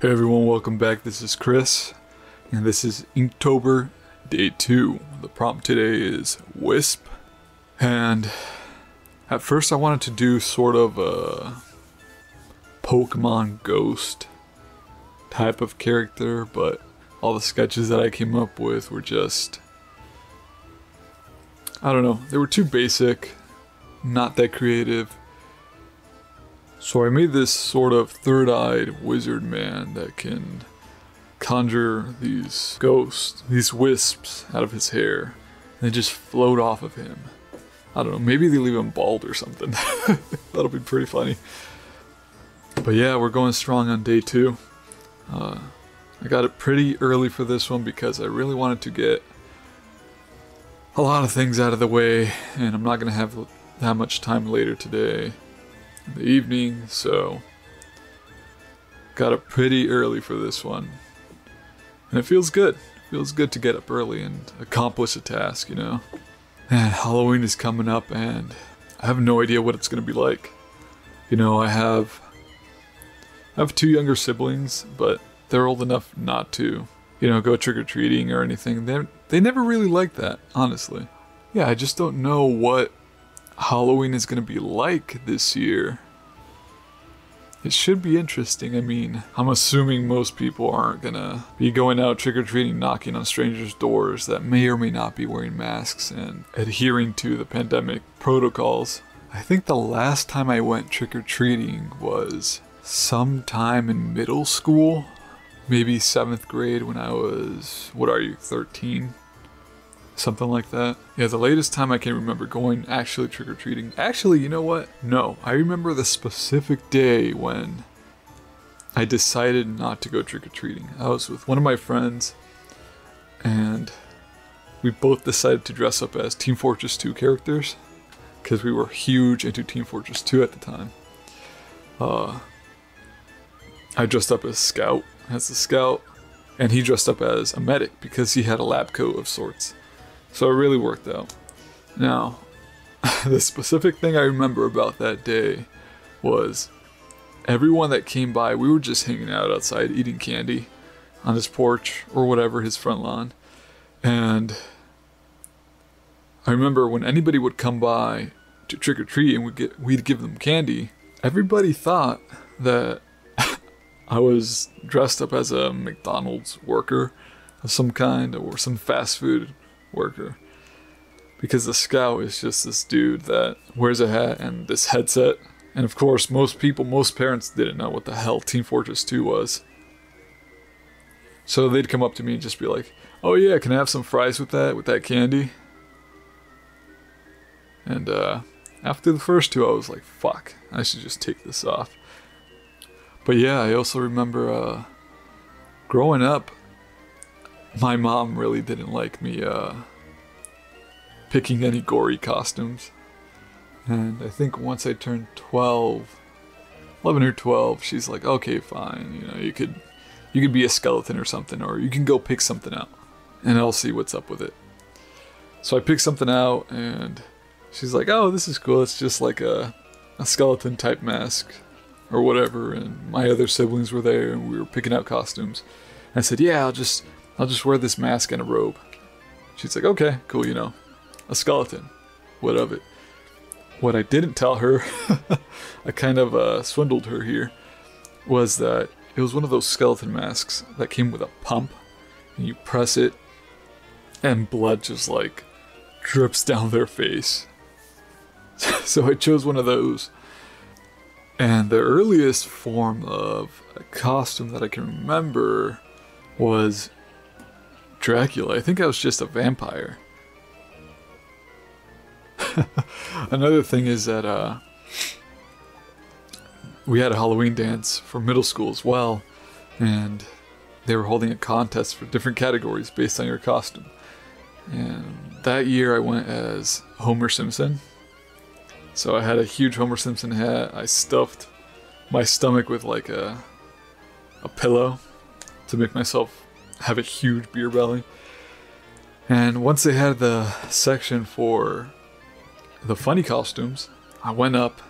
Hey everyone, welcome back. This is Chris, and this is Inktober Day 2. The prompt today is Wisp, and at first I wanted to do sort of a Pokemon Ghost type of character, but all the sketches that I came up with were just, I don't know, they were too basic, not that creative. So I made this sort of third-eyed wizard man that can conjure these ghosts, these wisps out of his hair, and they just float off of him. I don't know, maybe they leave him bald or something. That'll be pretty funny. But yeah, we're going strong on day 2. I got it pretty early for this one because I really wanted to get a lot of things out of the way, and I'm not going to have that much time later today in the evening, so got up pretty early for this one. And it feels good. It feels good to get up early and accomplish a task, you know? And Halloween is coming up and I have no idea what it's going to be like. You know, I have 2 younger siblings, but they're old enough not to, you know, go trick-or-treating or anything. They never really like that, honestly. Yeah, I just don't know what Halloween is going to be like this year. It should be interesting. I mean, I'm assuming most people aren't going to be going out trick-or-treating, knocking on strangers' doors that may or may not be wearing masks and adhering to the pandemic protocols. I think the last time I went trick-or-treating was sometime in middle school, maybe 7th grade when I was, 13? Something like that. Yeah, the latest time I can remember going actually trick-or-treating. Actually, you know what? No, I remember the specific day when I decided not to go trick-or-treating. I was with one of my friends, and we both decided to dress up as Team Fortress 2 characters, because we were huge into Team Fortress 2 at the time. I dressed up as a scout, and he dressed up as a medic because he had a lab coat of sorts. So it really worked out. Now, the specific thing I remember about that day was everyone that came by, we were just hanging out outside eating candy on his porch or whatever, his front lawn. And I remember when anybody would come by to trick-or-treat and we'd give them candy, everybody thought that I was dressed up as a McDonald's worker of some kind or some fast food worker, because the scout is just this dude that wears a hat and this headset, and of course most parents didn't know what the hell Team Fortress 2 was, so they'd come up to me and just be like, oh yeah, can I have some fries with that candy? And after the first 2 I was like, fuck, I should just take this off. But yeah, I also remember growing up, my mom really didn't like me picking any gory costumes. And I think once I turned 11 or 12, she's like, okay, fine, you know, you could be a skeleton or something, or you can go pick something out, and I'll see what's up with it. So I picked something out, and she's like, oh, this is cool, it's just like a skeleton type mask, or whatever, and my other siblings were there, and we were picking out costumes. And I said, yeah, I'll just wear this mask and a robe. She's like, okay, cool, you know, a skeleton. What of it? What I didn't tell her, I kind of swindled her here, was that it was one of those skeleton masks that came with a pump, and you press it, and blood just like drips down their face. So I chose one of those. And the earliest form of a costume that I can remember was Dracula. I think I was just a vampire. Another thing is that we had a Halloween dance for middle school as well, and they were holding a contest for different categories based on your costume. And that year I went as Homer Simpson. So I had a huge Homer Simpson hat. I stuffed my stomach with like a pillow to make myself have a huge beer belly. And once they had the section for the funny costumes, I went up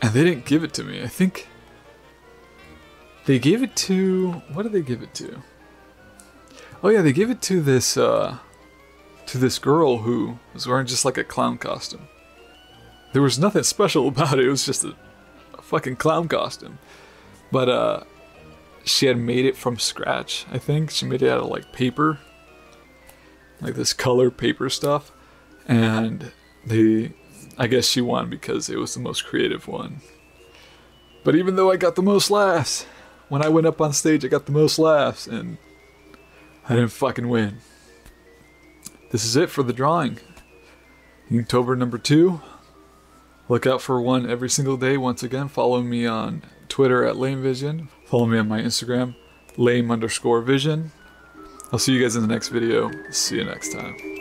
and they didn't give it to me. I think They gave it to, what did they give it to? Oh yeah, they gave it to this girl who was wearing just like a clown costume. There was nothing special about it. It was just a fucking clown costume. But she had made it from scratch, I think. She made it out of like paper. Like this color paper stuff. And I guess she won because it was the most creative one. But even though I got the most laughs, when I went up on stage I got the most laughs and I didn't fucking win. This is it for the drawing. Inktober number 2. Look out for one every single day. Once again, follow me on Twitter at LameVision. Follow me on my Instagram, lame_vision. I'll see you guys in the next video. See you next time.